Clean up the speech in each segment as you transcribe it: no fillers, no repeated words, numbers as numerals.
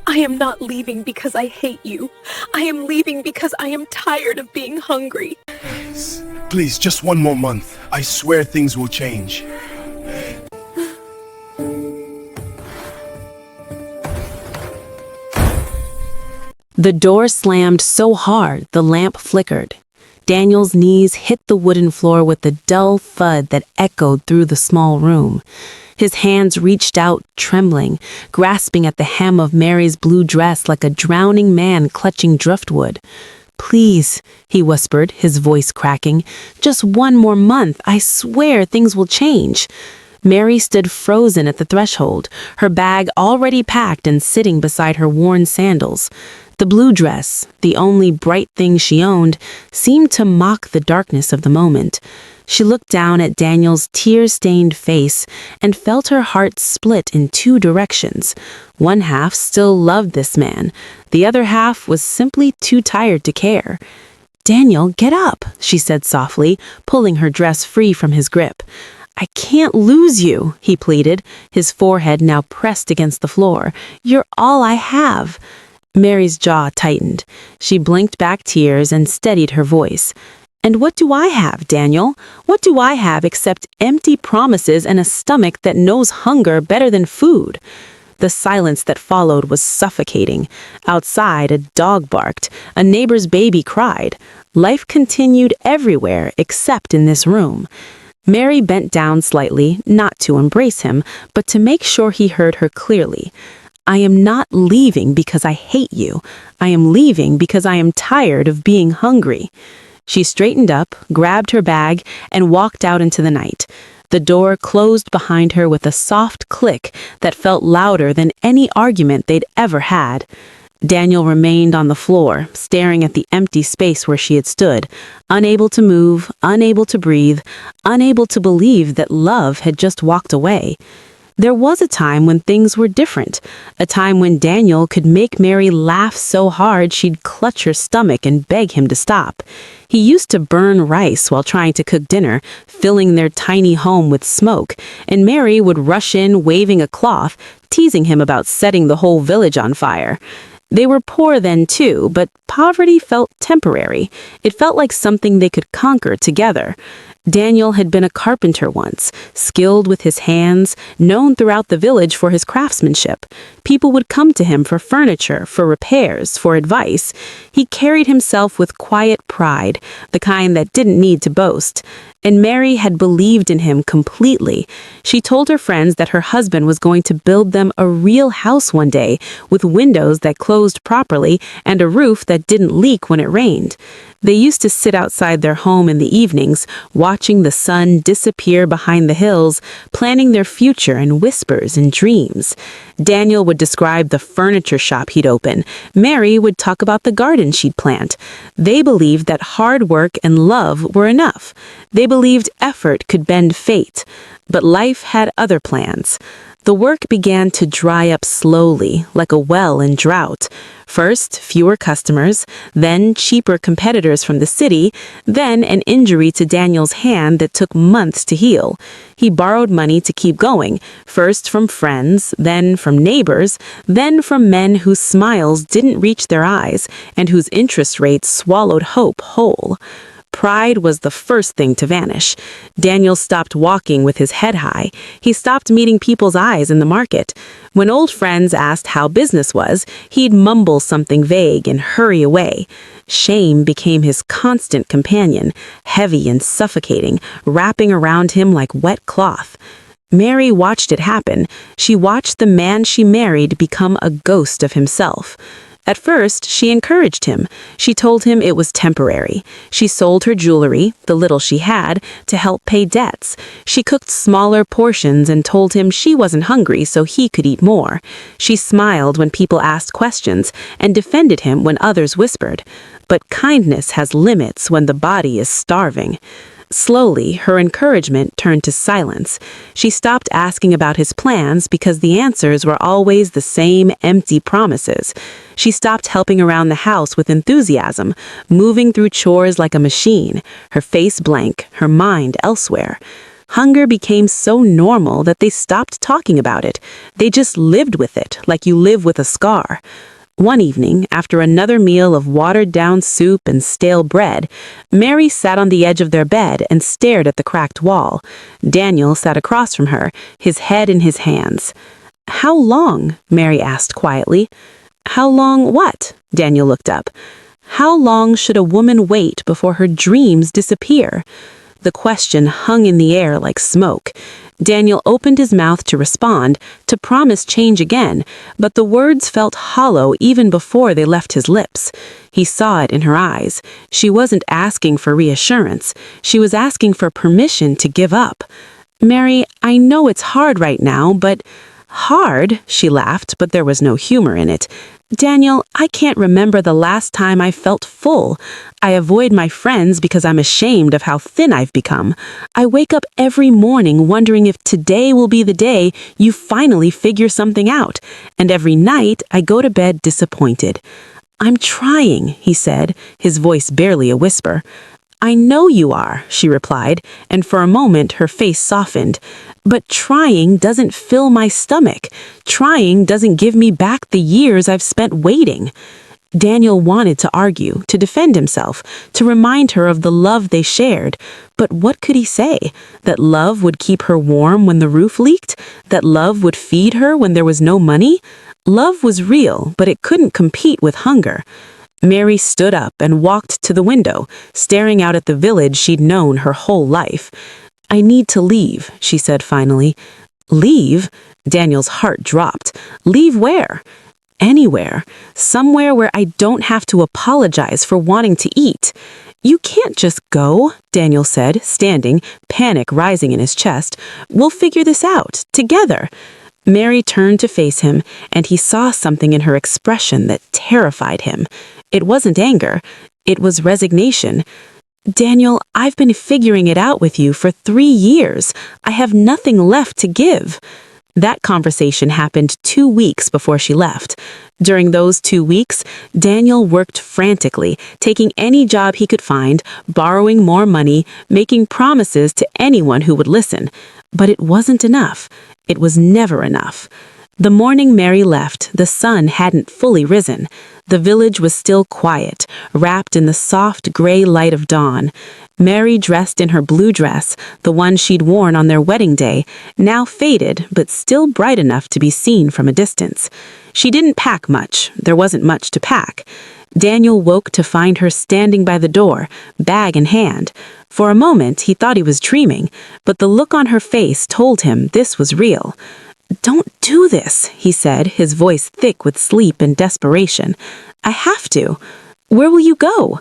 I am not leaving because I hate you. I am leaving because I am tired of being hungry. Please, just one more month. I swear things will change. The door slammed so hard the lamp flickered. Daniel's knees hit the wooden floor with a dull thud that echoed through the small room. His hands reached out, trembling, grasping at the hem of Mary's blue dress like a drowning man clutching driftwood. "Please," he whispered, his voice cracking. "Just one more month. I swear things will change." Mary stood frozen at the threshold, her bag already packed and sitting beside her worn sandals. The blue dress, the only bright thing she owned, seemed to mock the darkness of the moment. She looked down at Daniel's tear-stained face and felt her heart split in two directions. One half still loved this man. The other half was simply too tired to care. "Daniel, get up," she said softly, pulling her dress free from his grip. "I can't lose you," he pleaded, his forehead now pressed against the floor. "You're all I have." Mary's jaw tightened. She blinked back tears and steadied her voice. "And what do I have, Daniel? What do I have except empty promises and a stomach that knows hunger better than food?" The silence that followed was suffocating. Outside, a dog barked. A neighbor's baby cried. Life continued everywhere except in this room. Mary bent down slightly, not to embrace him, but to make sure he heard her clearly. "I am not leaving because I hate you. I am leaving because I am tired of being hungry." She straightened up, grabbed her bag, and walked out into the night. The door closed behind her with a soft click that felt louder than any argument they'd ever had. Daniel remained on the floor, staring at the empty space where she had stood, unable to move, unable to breathe, unable to believe that love had just walked away. There was a time when things were different, a time when Daniel could make Mary laugh so hard she'd clutch her stomach and beg him to stop. He used to burn rice while trying to cook dinner, filling their tiny home with smoke, and Mary would rush in waving a cloth, teasing him about setting the whole village on fire. They were poor then too, but poverty felt temporary. It felt like something they could conquer together. Daniel had been a carpenter once, skilled with his hands, known throughout the village for his craftsmanship. People would come to him for furniture, for repairs, for advice. He carried himself with quiet pride, the kind that didn't need to boast. And Mary had believed in him completely. She told her friends that her husband was going to build them a real house one day, with windows that closed properly and a roof that didn't leak when it rained. They used to sit outside their home in the evenings, watching the sun disappear behind the hills, planning their future in whispers and dreams. Daniel would describe the furniture shop he'd open. Mary would talk about the garden she'd plant. They believed that hard work and love were enough. They believed effort could bend fate. But life had other plans. The work began to dry up slowly, like a well in drought. First, fewer customers, then cheaper competitors from the city, then an injury to Daniel's hand that took months to heal. He borrowed money to keep going, first from friends, then from neighbors, then from men whose smiles didn't reach their eyes and whose interest rates swallowed hope whole. Pride was the first thing to vanish. Daniel stopped walking with his head high. He stopped meeting people's eyes in the market. When old friends asked how business was, he'd mumble something vague and hurry away. Shame became his constant companion, heavy and suffocating, wrapping around him like wet cloth. Mary watched it happen. She watched the man she married become a ghost of himself. At first, she encouraged him. She told him it was temporary. She sold her jewelry, the little she had, to help pay debts. She cooked smaller portions and told him she wasn't hungry so he could eat more. She smiled when people asked questions and defended him when others whispered. But kindness has limits when the body is starving. Slowly, her encouragement turned to silence. She stopped asking about his plans because the answers were always the same empty promises. She stopped helping around the house with enthusiasm, moving through chores like a machine, her face blank, her mind elsewhere. Hunger became so normal that they stopped talking about it. They just lived with it, like you live with a scar. One evening, after another meal of watered-down soup and stale bread, Mary sat on the edge of their bed and stared at the cracked wall. Daniel sat across from her, his head in his hands. "How long?" Mary asked quietly. "How long what?" Daniel looked up. "How long should a woman wait before her dreams disappear?" The question hung in the air like smoke. Daniel opened his mouth to respond, to promise change again, but the words felt hollow even before they left his lips. He saw it in her eyes. She wasn't asking for reassurance. She was asking for permission to give up. "Mary, I know it's hard right now, but—" "Hard?" She laughed, but there was no humor in it. "Daniel, I can't remember the last time I felt full. I avoid my friends because I'm ashamed of how thin I've become. I wake up every morning wondering if today will be the day you finally figure something out. And every night I go to bed disappointed." "I'm trying," he said, his voice barely a whisper. "I know you are," she replied, and for a moment her face softened. "But trying doesn't fill my stomach. Trying doesn't give me back the years I've spent waiting." Daniel wanted to argue, to defend himself, to remind her of the love they shared. But what could he say? That love would keep her warm when the roof leaked? That love would feed her when there was no money? Love was real, but it couldn't compete with hunger. Mary stood up and walked to the window, staring out at the village she'd known her whole life. "I need to leave," she said finally. "Leave?" Daniel's heart dropped. "Leave where?" "Anywhere. Somewhere where I don't have to apologize for wanting to eat." "You can't just go," Daniel said, standing, panic rising in his chest. "We'll figure this out, together." Mary turned to face him, and he saw something in her expression that terrified him. It wasn't anger. It was resignation. "Daniel, I've been figuring it out with you for 3 years. I have nothing left to give." That conversation happened 2 weeks before she left. During those 2 weeks, Daniel worked frantically, taking any job he could find, borrowing more money, making promises to anyone who would listen. But it wasn't enough. It was never enough. The morning Mary left, the sun hadn't fully risen. The village was still quiet, wrapped in the soft gray light of dawn. Mary, dressed in her blue dress, the one she'd worn on their wedding day, now faded but still bright enough to be seen from a distance. She didn't pack much. There wasn't much to pack. Daniel woke to find her standing by the door, bag in hand. For a moment, he thought he was dreaming, but the look on her face told him this was real. "Don't do this," he said, his voice thick with sleep and desperation. "I have to." "Where will you go?"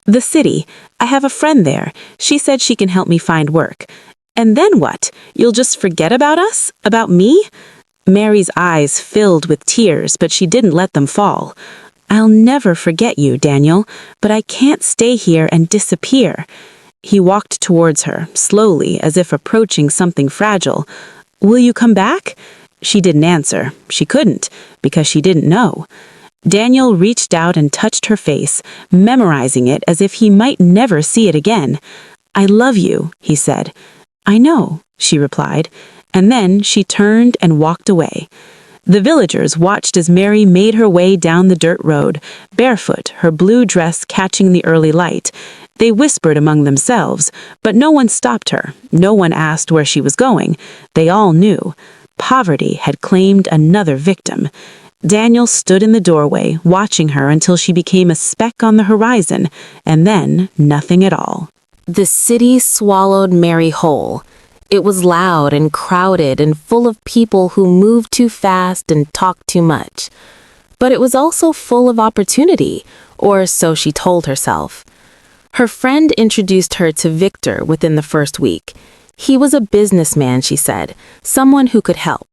"The city. I have a friend there. She said she can help me find work." "And then what? You'll just forget about us? About me?" Mary's eyes filled with tears, but she didn't let them fall. "I'll never forget you, Daniel, but I can't stay here and disappear." He walked towards her, slowly, as if approaching something fragile. "Will you come back?" She didn't answer. She couldn't, because she didn't know. Daniel reached out and touched her face, memorizing it as if he might never see it again. "I love you," he said. "I know," she replied, and then she turned and walked away. The villagers watched as Mary made her way down the dirt road, barefoot, her blue dress catching the early light. They whispered among themselves, but no one stopped her. No one asked where she was going. They all knew. Poverty had claimed another victim. Daniel stood in the doorway, watching her until she became a speck on the horizon, and then nothing at all. The city swallowed Mary whole. It was loud and crowded and full of people who moved too fast and talked too much. But it was also full of opportunity, or so she told herself. Her friend introduced her to Victor within the first week. He was a businessman, she said, someone who could help.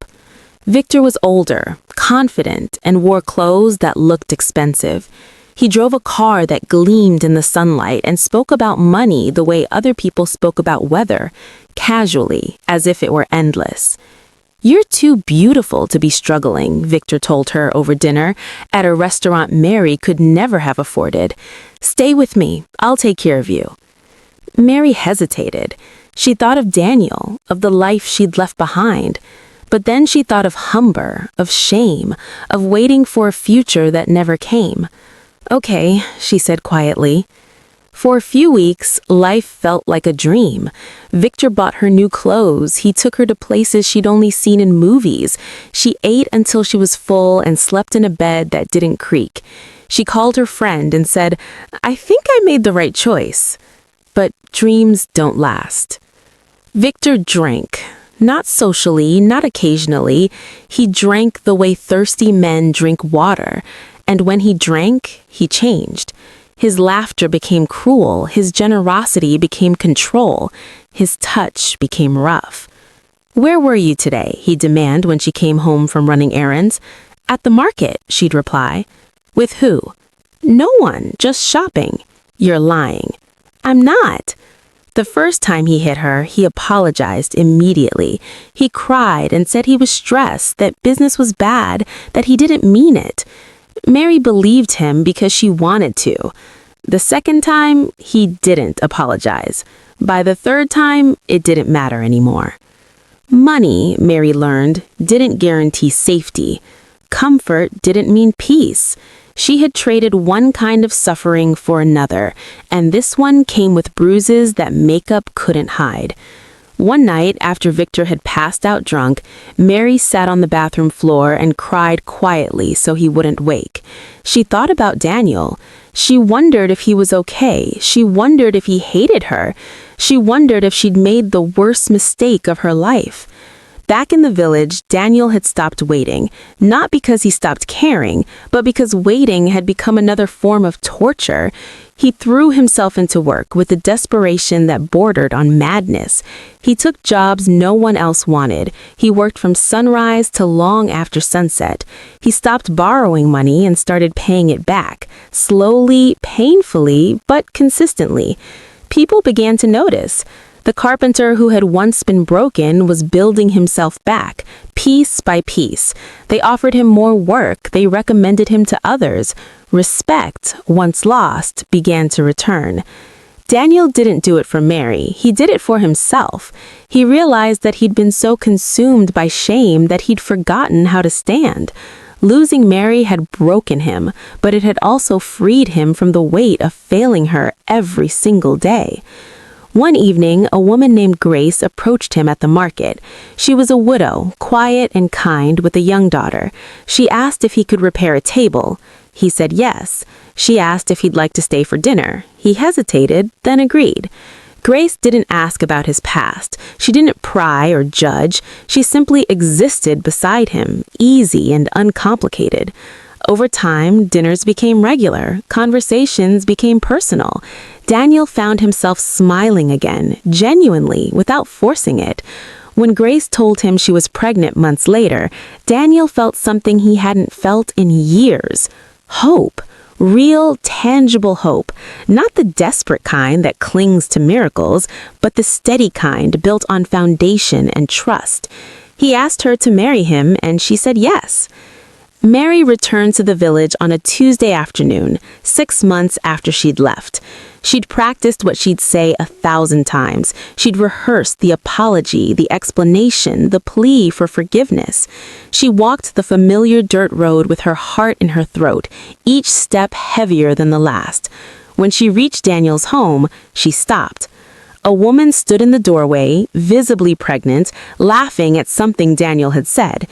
Victor was older, confident, and wore clothes that looked expensive. He drove a car that gleamed in the sunlight and spoke about money the way other people spoke about weather, casually, as if it were endless. "You're too beautiful to be struggling," Victor told her over dinner, at a restaurant Mary could never have afforded. "Stay with me. I'll take care of you." Mary hesitated. She thought of Daniel, of the life she'd left behind. But then she thought of Humber, of shame, of waiting for a future that never came. "Okay," she said quietly. For a few weeks, life felt like a dream. Victor bought her new clothes. He took her to places she'd only seen in movies. She ate until she was full and slept in a bed that didn't creak. She called her friend and said, "I think I made the right choice." But dreams don't last. Victor drank. Not socially, not occasionally. He drank the way thirsty men drink water. And when he drank, he changed. His laughter became cruel, his generosity became control, his touch became rough. "Where were you today?" he'd demand when she came home from running errands. "At the market," she'd reply. "With who?" "No one, just shopping." "You're lying." "I'm not." The first time he hit her, he apologized immediately. He cried and said he was stressed, that business was bad, that he didn't mean it. Mary believed him because she wanted to. The second time, he didn't apologize. By the third time, it didn't matter anymore. Money, Mary learned, didn't guarantee safety. Comfort didn't mean peace. She had traded one kind of suffering for another, and this one came with bruises that makeup couldn't hide. One night, after Victor had passed out drunk, Mary sat on the bathroom floor and cried quietly so he wouldn't wake. She thought about Daniel. She wondered if he was okay. She wondered if he hated her. She wondered if she'd made the worst mistake of her life. Back in the village, Daniel had stopped waiting, not because he stopped caring, but because waiting had become another form of torture. He threw himself into work with a desperation that bordered on madness. He took jobs no one else wanted. He worked from sunrise to long after sunset. He stopped borrowing money and started paying it back, slowly, painfully, but consistently. People began to notice. The carpenter who had once been broken was building himself back, piece by piece. They offered him more work. They recommended him to others. Respect, once lost, began to return. Daniel didn't do it for Mary. He did it for himself. He realized that he'd been so consumed by shame that he'd forgotten how to stand. Losing Mary had broken him, but it had also freed him from the weight of failing her every single day. One evening, a woman named Grace approached him at the market. She was a widow, quiet and kind, with a young daughter. She asked if he could repair a table. He said yes. She asked if he'd like to stay for dinner. He hesitated, then agreed. Grace didn't ask about his past. She didn't pry or judge. She simply existed beside him, easy and uncomplicated. Over time, dinners became regular. Conversations became personal. Daniel found himself smiling again, genuinely, without forcing it. When Grace told him she was pregnant months later, Daniel felt something he hadn't felt in years. Hope. Real, tangible hope. Not the desperate kind that clings to miracles, but the steady kind built on foundation and trust. He asked her to marry him, and she said yes. Mary returned to the village on a Tuesday afternoon, 6 months after she'd left. She'd practiced what she'd say 1,000 times. She'd rehearsed the apology, the explanation, the plea for forgiveness. She walked the familiar dirt road with her heart in her throat, each step heavier than the last. When she reached Daniel's home, she stopped. A woman stood in the doorway, visibly pregnant, laughing at something Daniel had said.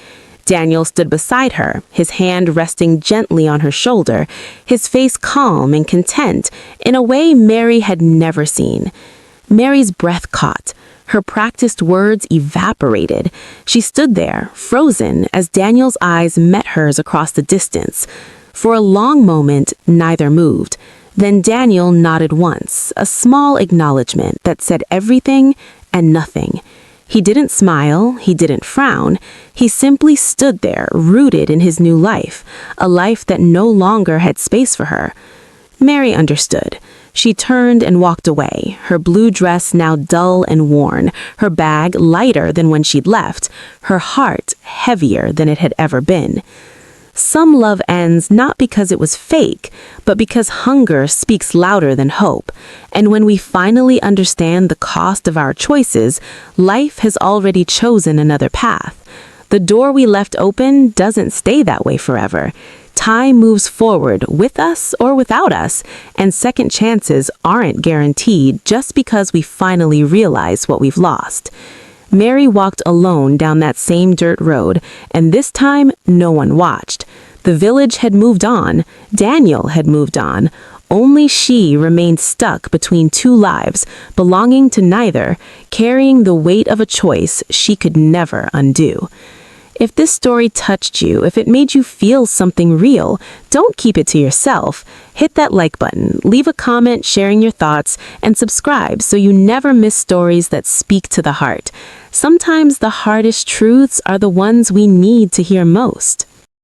Daniel stood beside her, his hand resting gently on her shoulder, his face calm and content, in a way Mary had never seen. Mary's breath caught. Her practiced words evaporated. She stood there, frozen, as Daniel's eyes met hers across the distance. For a long moment, neither moved. Then Daniel nodded once, a small acknowledgement that said everything and nothing. He didn't smile, he didn't frown. He simply stood there, rooted in his new life, a life that no longer had space for her. Mary understood. She turned and walked away, her blue dress now dull and worn, her bag lighter than when she'd left, her heart heavier than it had ever been. Some love ends not because it was fake, but because hunger speaks louder than hope. And when we finally understand the cost of our choices, life has already chosen another path. The door we left open doesn't stay that way forever. Time moves forward with us or without us, and second chances aren't guaranteed just because we finally realize what we've lost. Mary walked alone down that same dirt road, and this time no one watched. The village had moved on, Daniel had moved on. Only she remained stuck between two lives, belonging to neither, carrying the weight of a choice she could never undo. If this story touched you, if it made you feel something real, don't keep it to yourself. Hit that like button, leave a comment sharing your thoughts, and subscribe so you never miss stories that speak to the heart. Sometimes the hardest truths are the ones we need to hear most.